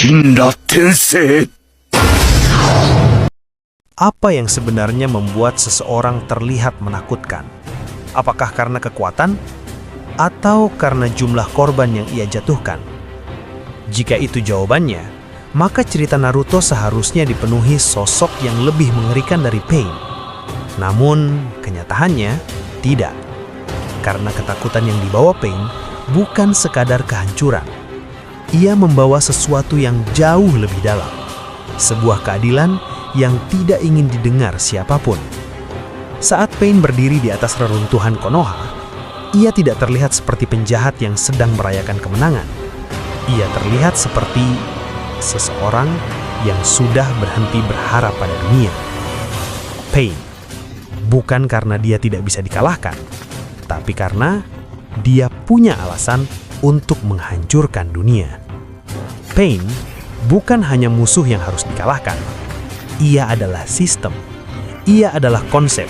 Shinra Tensei. Apa yang sebenarnya membuat seseorang terlihat menakutkan? Apakah karena kekuatan? Atau karena jumlah korban yang ia jatuhkan? Jika itu jawabannya, maka cerita Naruto seharusnya dipenuhi sosok yang lebih mengerikan dari Pain. Namun, kenyataannya tidak. Karena ketakutan yang dibawa Pain bukan sekadar kehancuran. Ia membawa sesuatu yang jauh lebih dalam. Sebuah keadilan yang tidak ingin didengar siapapun. Saat Pain berdiri di atas reruntuhan Konoha, ia tidak terlihat seperti penjahat yang sedang merayakan kemenangan. Ia terlihat seperti seseorang yang sudah berhenti berharap pada dunia. Pain, bukan karena dia tidak bisa dikalahkan, tapi karena dia punya alasan untuk menghancurkan dunia. Pain bukan hanya musuh yang harus dikalahkan. Ia adalah sistem. Ia adalah konsep.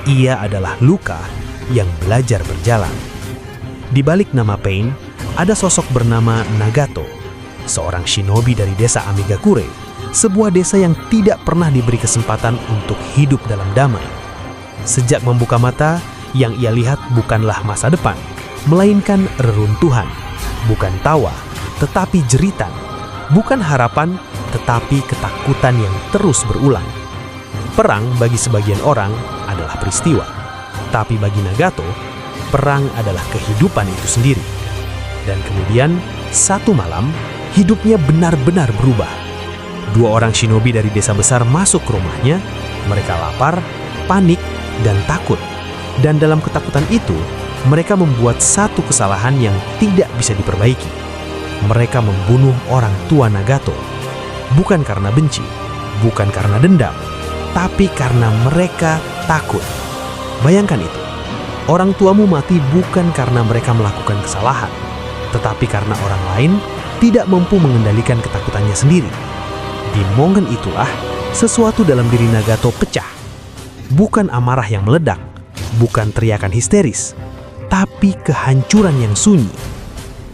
Ia adalah luka yang belajar berjalan. Di balik nama Pain, ada sosok bernama Nagato, seorang shinobi dari desa Amigakure, sebuah desa yang tidak pernah diberi kesempatan untuk hidup dalam damai. Sejak membuka mata, yang ia lihat bukanlah masa depan, melainkan reruntuhan, bukan tawa, tetapi jeritan, bukan harapan, tetapi ketakutan yang terus berulang. Perang bagi sebagian orang adalah peristiwa, tapi bagi Nagato, perang adalah kehidupan itu sendiri. Dan kemudian, satu malam, hidupnya benar-benar berubah. Dua orang shinobi dari desa besar masuk ke rumahnya. Mereka lapar, panik, dan takut. Dan dalam ketakutan itu, mereka membuat satu kesalahan yang tidak bisa diperbaiki. Mereka membunuh orang tua Nagato. Bukan karena benci, bukan karena dendam, tapi karena mereka takut. Bayangkan itu. Orang tuamu mati bukan karena mereka melakukan kesalahan, tetapi karena orang lain tidak mampu mengendalikan ketakutannya sendiri. Di momen itulah, sesuatu dalam diri Nagato pecah. Bukan amarah yang meledak, bukan teriakan histeris, tapi kehancuran yang sunyi.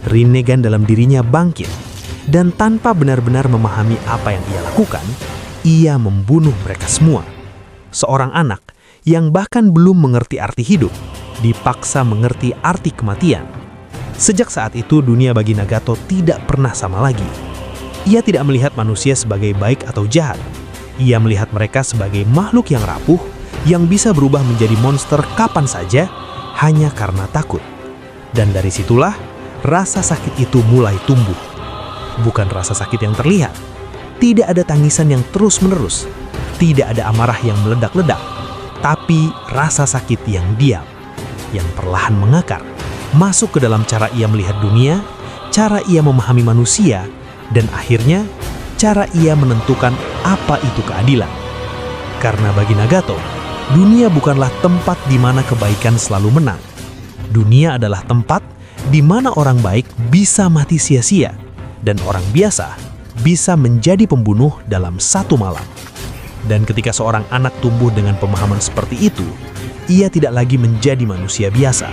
Rinnegan dalam dirinya bangkit, dan tanpa benar-benar memahami apa yang ia lakukan, ia membunuh mereka semua. Seorang anak yang bahkan belum mengerti arti hidup, dipaksa mengerti arti kematian. Sejak saat itu, dunia bagi Nagato tidak pernah sama lagi. Ia tidak melihat manusia sebagai baik atau jahat. Ia melihat mereka sebagai makhluk yang rapuh, yang bisa berubah menjadi monster kapan saja, hanya karena takut. Dan dari situlah, rasa sakit itu mulai tumbuh. Bukan rasa sakit yang terlihat. Tidak ada tangisan yang terus-menerus. Tidak ada amarah yang meledak-ledak. Tapi rasa sakit yang diam, yang perlahan mengakar, masuk ke dalam cara ia melihat dunia, cara ia memahami manusia, dan akhirnya cara ia menentukan apa itu keadilan. Karena bagi Nagato, dunia bukanlah tempat di mana kebaikan selalu menang. Dunia adalah tempat di mana orang baik bisa mati sia-sia, dan orang biasa bisa menjadi pembunuh dalam satu malam. Dan ketika seorang anak tumbuh dengan pemahaman seperti itu, ia tidak lagi menjadi manusia biasa.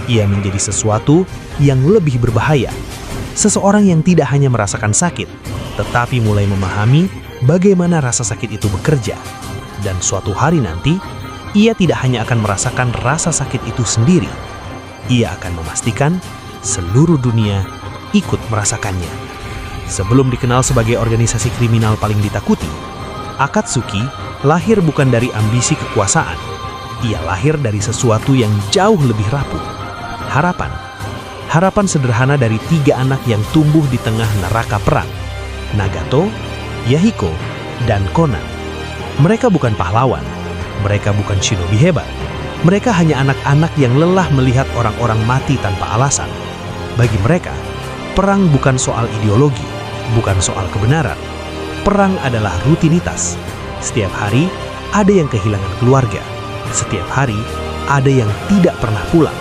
Ia menjadi sesuatu yang lebih berbahaya. Seseorang yang tidak hanya merasakan sakit, tetapi mulai memahami bagaimana rasa sakit itu bekerja. Dan suatu hari nanti, ia tidak hanya akan merasakan rasa sakit itu sendiri. Ia akan memastikan seluruh dunia ikut merasakannya. Sebelum dikenal sebagai organisasi kriminal paling ditakuti, Akatsuki lahir bukan dari ambisi kekuasaan. Ia lahir dari sesuatu yang jauh lebih rapuh. Harapan. Harapan sederhana dari tiga anak yang tumbuh di tengah neraka perang. Nagato, Yahiko, dan Konan. Mereka bukan pahlawan. Mereka bukan shinobi hebat. Mereka hanya anak-anak yang lelah melihat orang-orang mati tanpa alasan. Bagi mereka, perang bukan soal ideologi, bukan soal kebenaran. Perang adalah rutinitas. Setiap hari, ada yang kehilangan keluarga. Setiap hari, ada yang tidak pernah pulang.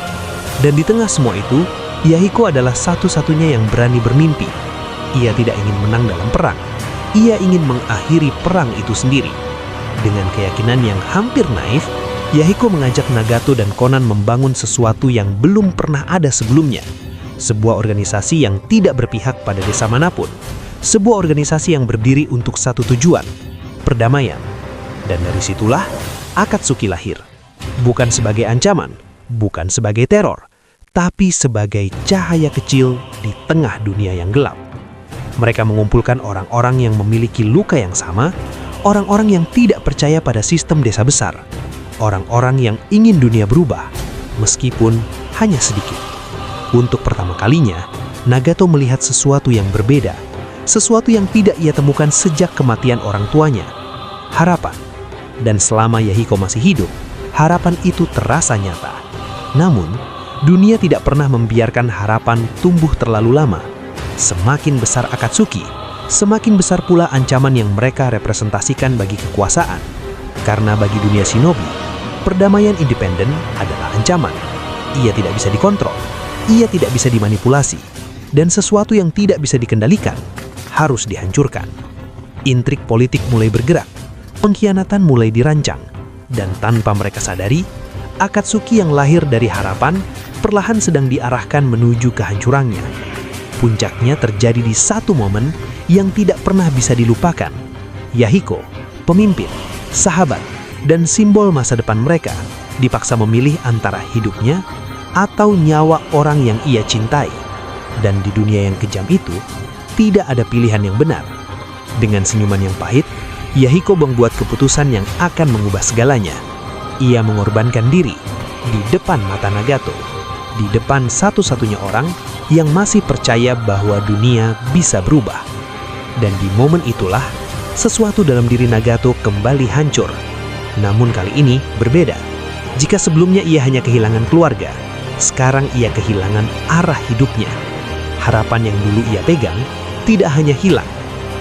Dan di tengah semua itu, Yahiko adalah satu-satunya yang berani bermimpi. Ia tidak ingin menang dalam perang. Ia ingin mengakhiri perang itu sendiri. Dengan keyakinan yang hampir naif, Yahiko mengajak Nagato dan Konan membangun sesuatu yang belum pernah ada sebelumnya. Sebuah organisasi yang tidak berpihak pada desa manapun. sebuah organisasi yang berdiri untuk satu tujuan, perdamaian. Dan dari situlah Akatsuki lahir. Bukan sebagai ancaman, bukan sebagai teror, tapi sebagai cahaya kecil di tengah dunia yang gelap. Mereka mengumpulkan orang-orang yang memiliki luka yang sama, orang-orang yang tidak percaya pada sistem desa besar, orang-orang yang ingin dunia berubah, meskipun hanya sedikit. Untuk pertama kalinya, Nagato melihat sesuatu yang berbeda, sesuatu yang tidak ia temukan sejak kematian orang tuanya, harapan. Dan selama Yahiko masih hidup, harapan itu terasa nyata. Namun, dunia tidak pernah membiarkan harapan tumbuh terlalu lama. Semakin besar Akatsuki, semakin besar pula ancaman yang mereka representasikan bagi kekuasaan. Karena bagi dunia shinobi, perdamaian independen adalah ancaman. Ia tidak bisa dikontrol, ia tidak bisa dimanipulasi, dan sesuatu yang tidak bisa dikendalikan harus dihancurkan. Intrik politik mulai bergerak, pengkhianatan mulai dirancang, dan tanpa mereka sadari, Akatsuki yang lahir dari harapan perlahan sedang diarahkan menuju kehancurannya. Puncaknya terjadi di satu momen yang tidak pernah bisa dilupakan. Yahiko, pemimpin, sahabat, dan simbol masa depan mereka, dipaksa memilih antara hidupnya atau nyawa orang yang ia cintai. Dan di dunia yang kejam itu, tidak ada pilihan yang benar. Dengan senyuman yang pahit, Yahiko membuat keputusan yang akan mengubah segalanya. Ia mengorbankan diri di depan mata Nagato, di depan satu-satunya orang yang masih percaya bahwa dunia bisa berubah. Dan di momen itulah, sesuatu dalam diri Nagato kembali hancur. Namun kali ini berbeda. Jika sebelumnya ia hanya kehilangan keluarga, sekarang ia kehilangan arah hidupnya. Harapan yang dulu ia pegang tidak hanya hilang,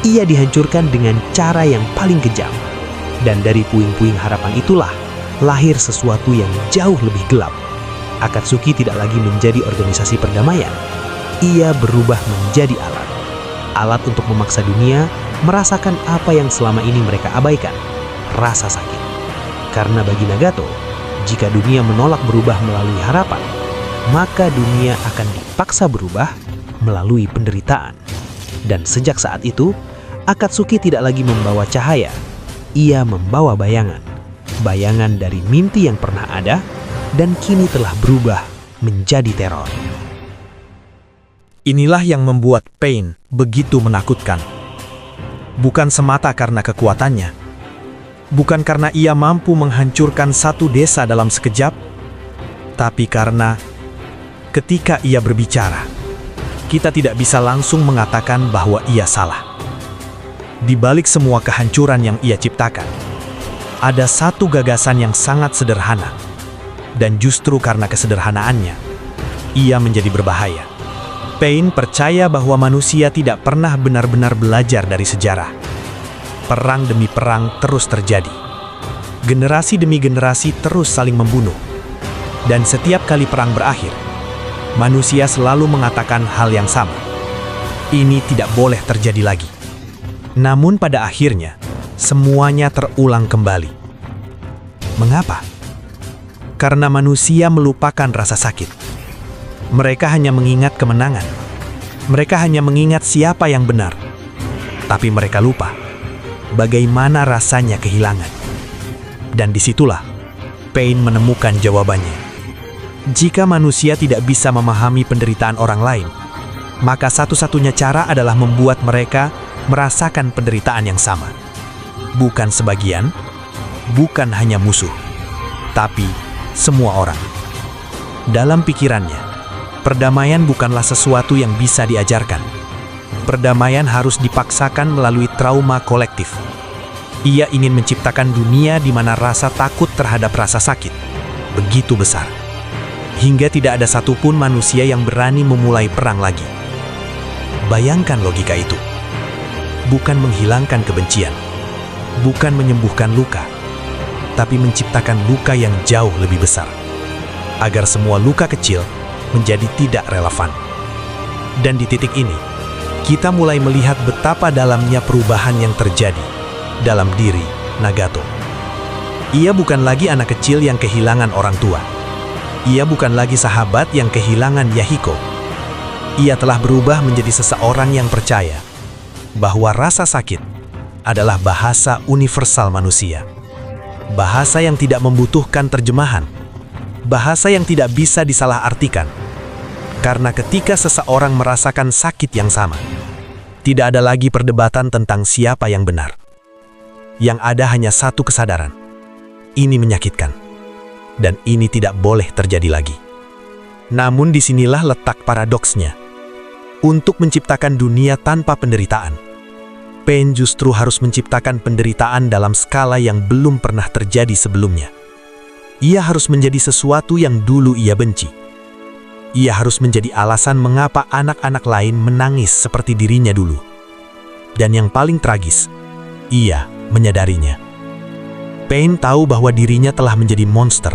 ia dihancurkan dengan cara yang paling kejam. Dan dari puing-puing harapan itulah lahir sesuatu yang jauh lebih gelap. Akatsuki tidak lagi menjadi organisasi perdamaian. Ia berubah menjadi alat. Alat untuk memaksa dunia merasakan apa yang selama ini mereka abaikan, rasa sakit. Karena bagi Nagato, jika dunia menolak berubah melalui harapan, maka dunia akan dipaksa berubah melalui penderitaan. Dan sejak saat itu, Akatsuki tidak lagi membawa cahaya. Ia membawa bayangan. Bayangan dari mimpi yang pernah ada dan kini telah berubah menjadi teror. Inilah yang membuat Pain begitu menakutkan. Bukan semata karena kekuatannya, bukan karena ia mampu menghancurkan satu desa dalam sekejap, tapi karena ketika ia berbicara, kita tidak bisa langsung mengatakan bahwa ia salah. Di balik semua kehancuran yang ia ciptakan, ada satu gagasan yang sangat sederhana. Dan justru karena kesederhanaannya, ia menjadi berbahaya. Pain percaya bahwa manusia tidak pernah benar-benar belajar dari sejarah. Perang demi perang terus terjadi. Generasi demi generasi terus saling membunuh. Dan setiap kali perang berakhir, manusia selalu mengatakan hal yang sama. Ini tidak boleh terjadi lagi. Namun pada akhirnya, semuanya terulang kembali. Mengapa? Karena manusia melupakan rasa sakit. Mereka hanya mengingat kemenangan. Mereka hanya mengingat siapa yang benar. Tapi mereka lupa bagaimana rasanya kehilangan. Dan disitulah Pain menemukan jawabannya. Jika manusia tidak bisa memahami penderitaan orang lain, maka satu-satunya cara adalah membuat mereka merasakan penderitaan yang sama. Bukan sebagian, bukan hanya musuh, tapi semua orang. Dalam pikirannya, perdamaian bukanlah sesuatu yang bisa diajarkan. Perdamaian harus dipaksakan melalui trauma kolektif. Ia ingin menciptakan dunia di mana rasa takut terhadap rasa sakit begitu besar, hingga tidak ada satupun manusia yang berani memulai perang lagi. Bayangkan logika itu. Bukan menghilangkan kebencian, bukan menyembuhkan luka, tapi menciptakan luka yang jauh lebih besar, agar semua luka kecil menjadi tidak relevan. Dan di titik ini, kita mulai melihat betapa dalamnya perubahan yang terjadi dalam diri Nagato. Ia bukan lagi anak kecil yang kehilangan orang tua. Ia bukan lagi sahabat yang kehilangan Yahiko. Ia telah berubah menjadi seseorang yang percaya bahwa rasa sakit adalah bahasa universal manusia. Bahasa yang tidak membutuhkan terjemahan. Bahasa yang tidak bisa disalahartikan. Karena ketika seseorang merasakan sakit yang sama, tidak ada lagi perdebatan tentang siapa yang benar. Yang ada hanya satu kesadaran. Ini menyakitkan. Dan ini tidak boleh terjadi lagi. Namun disinilah letak paradoksnya. Untuk menciptakan dunia tanpa penderitaan, Pain justru harus menciptakan penderitaan dalam skala yang belum pernah terjadi sebelumnya. Ia harus menjadi sesuatu yang dulu ia benci. Ia harus menjadi alasan mengapa anak-anak lain menangis seperti dirinya dulu. Dan yang paling tragis, ia menyadarinya. Pain tahu bahwa dirinya telah menjadi monster,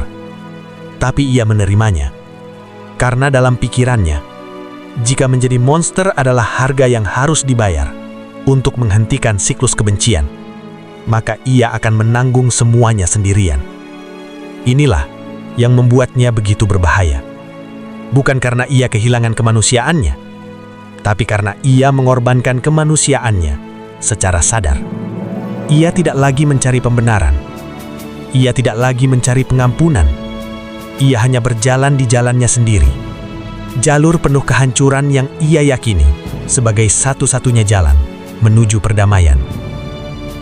tapi ia menerimanya. Karena dalam pikirannya, jika menjadi monster adalah harga yang harus dibayar untuk menghentikan siklus kebencian, maka ia akan menanggung semuanya sendirian. Inilah yang membuatnya begitu berbahaya. Bukan karena ia kehilangan kemanusiaannya, tapi karena ia mengorbankan kemanusiaannya secara sadar. Ia tidak lagi mencari pembenaran. Ia tidak lagi mencari pengampunan. Ia hanya berjalan di jalannya sendiri. Jalur penuh kehancuran yang ia yakini sebagai satu-satunya jalan menuju perdamaian.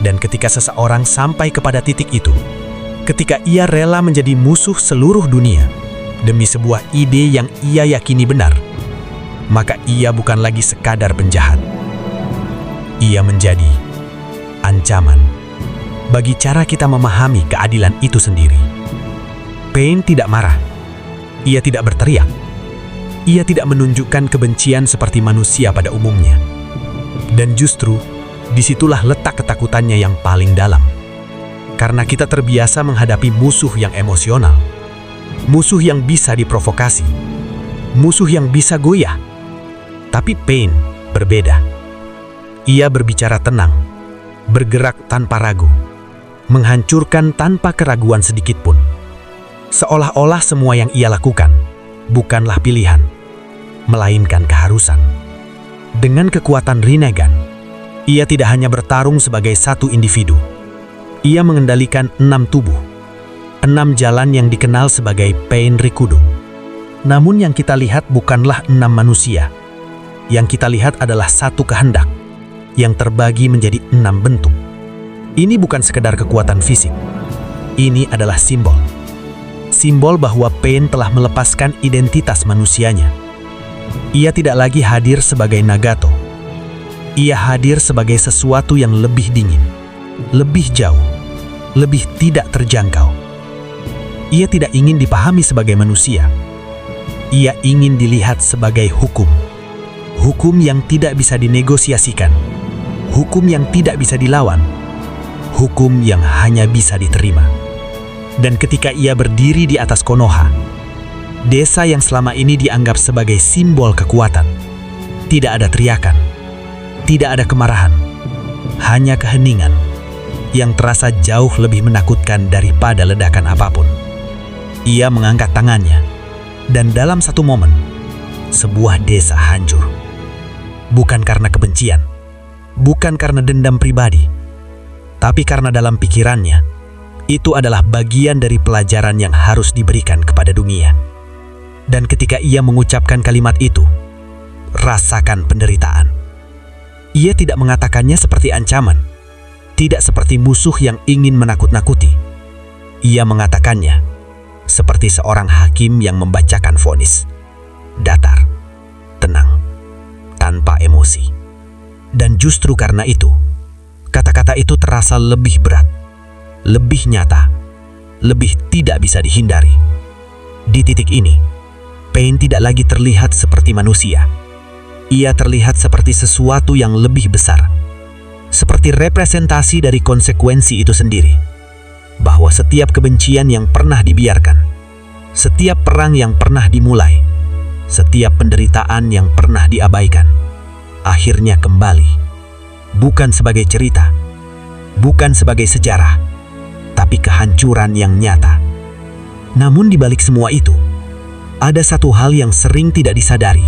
Dan ketika seseorang sampai kepada titik itu, ketika ia rela menjadi musuh seluruh dunia demi sebuah ide yang ia yakini benar, maka ia bukan lagi sekadar penjahat. Ia menjadi ancaman bagi cara kita memahami keadilan itu sendiri. Pain tidak marah. Ia tidak berteriak. Ia tidak menunjukkan kebencian seperti manusia pada umumnya. Dan justru, disitulah letak ketakutannya yang paling dalam. Karena kita terbiasa menghadapi musuh yang emosional. Musuh yang bisa diprovokasi. Musuh yang bisa goyah. Tapi Pain berbeda. Ia berbicara tenang, bergerak tanpa ragu, menghancurkan tanpa keraguan sedikitpun. Seolah-olah semua yang ia lakukan bukanlah pilihan, melainkan keharusan. Dengan kekuatan Rinnegan, ia tidak hanya bertarung sebagai satu individu. Ia mengendalikan 6 tubuh, 6 jalan yang dikenal sebagai Pain Rikudo. Namun yang kita lihat bukanlah 6 manusia. Yang kita lihat adalah satu kehendak yang terbagi menjadi 6 bentuk. Ini bukan sekedar kekuatan fisik. Ini adalah simbol. Simbol bahwa Pain telah melepaskan identitas manusianya. Ia tidak lagi hadir sebagai Nagato. Ia hadir sebagai sesuatu yang lebih dingin, lebih jauh, lebih tidak terjangkau. Ia tidak ingin dipahami sebagai manusia. Ia ingin dilihat sebagai hukum. Hukum yang tidak bisa dinegosiasikan. Hukum yang tidak bisa dilawan. Hukum yang hanya bisa diterima. Dan ketika ia berdiri di atas Konoha, desa yang selama ini dianggap sebagai simbol kekuatan, tidak ada teriakan, tidak ada kemarahan, hanya keheningan yang terasa jauh lebih menakutkan daripada ledakan apapun. Ia mengangkat tangannya, dan dalam satu momen, sebuah desa hancur. Bukan karena kebencian, bukan karena dendam pribadi, tapi karena dalam pikirannya, itu adalah bagian dari pelajaran yang harus diberikan kepada dunia. Dan ketika ia mengucapkan kalimat itu, rasakan penderitaan. Ia tidak mengatakannya seperti ancaman, tidak seperti musuh yang ingin menakut-nakuti. Ia mengatakannya seperti seorang hakim yang membacakan vonis, datar, tenang, tanpa emosi. Dan justru karena itu, kata-kata itu terasa lebih berat, lebih nyata, lebih tidak bisa dihindari. Di titik ini, Pain tidak lagi terlihat seperti manusia. Ia terlihat seperti sesuatu yang lebih besar, seperti representasi dari konsekuensi itu sendiri, bahwa setiap kebencian yang pernah dibiarkan, setiap perang yang pernah dimulai, setiap penderitaan yang pernah diabaikan, akhirnya kembali, bukan sebagai cerita, bukan sebagai sejarah, tapi kehancuran yang nyata. Namun di balik semua itu, ada satu hal yang sering tidak disadari.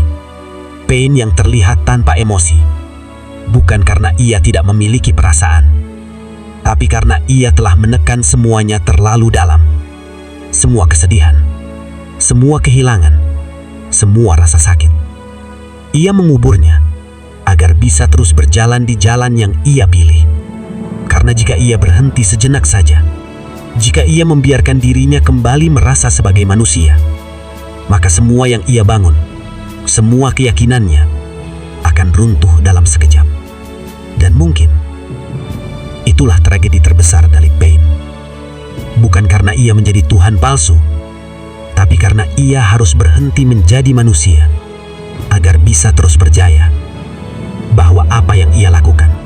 Pain yang terlihat tanpa emosi. bukan karena ia tidak memiliki perasaan, tapi karena ia telah menekan semuanya terlalu dalam. Semua kesedihan, semua kehilangan, semua rasa sakit. Ia menguburnya agar bisa terus berjalan di jalan yang ia pilih. Karena jika ia berhenti sejenak saja, jika ia membiarkan dirinya kembali merasa sebagai manusia, maka semua yang ia bangun, semua keyakinannya akan runtuh dalam sekejap. Dan mungkin itulah tragedi terbesar dari Paine. Bukan karena ia menjadi Tuhan palsu, tapi karena ia harus berhenti menjadi manusia agar bisa terus percaya bahwa apa yang ia lakukan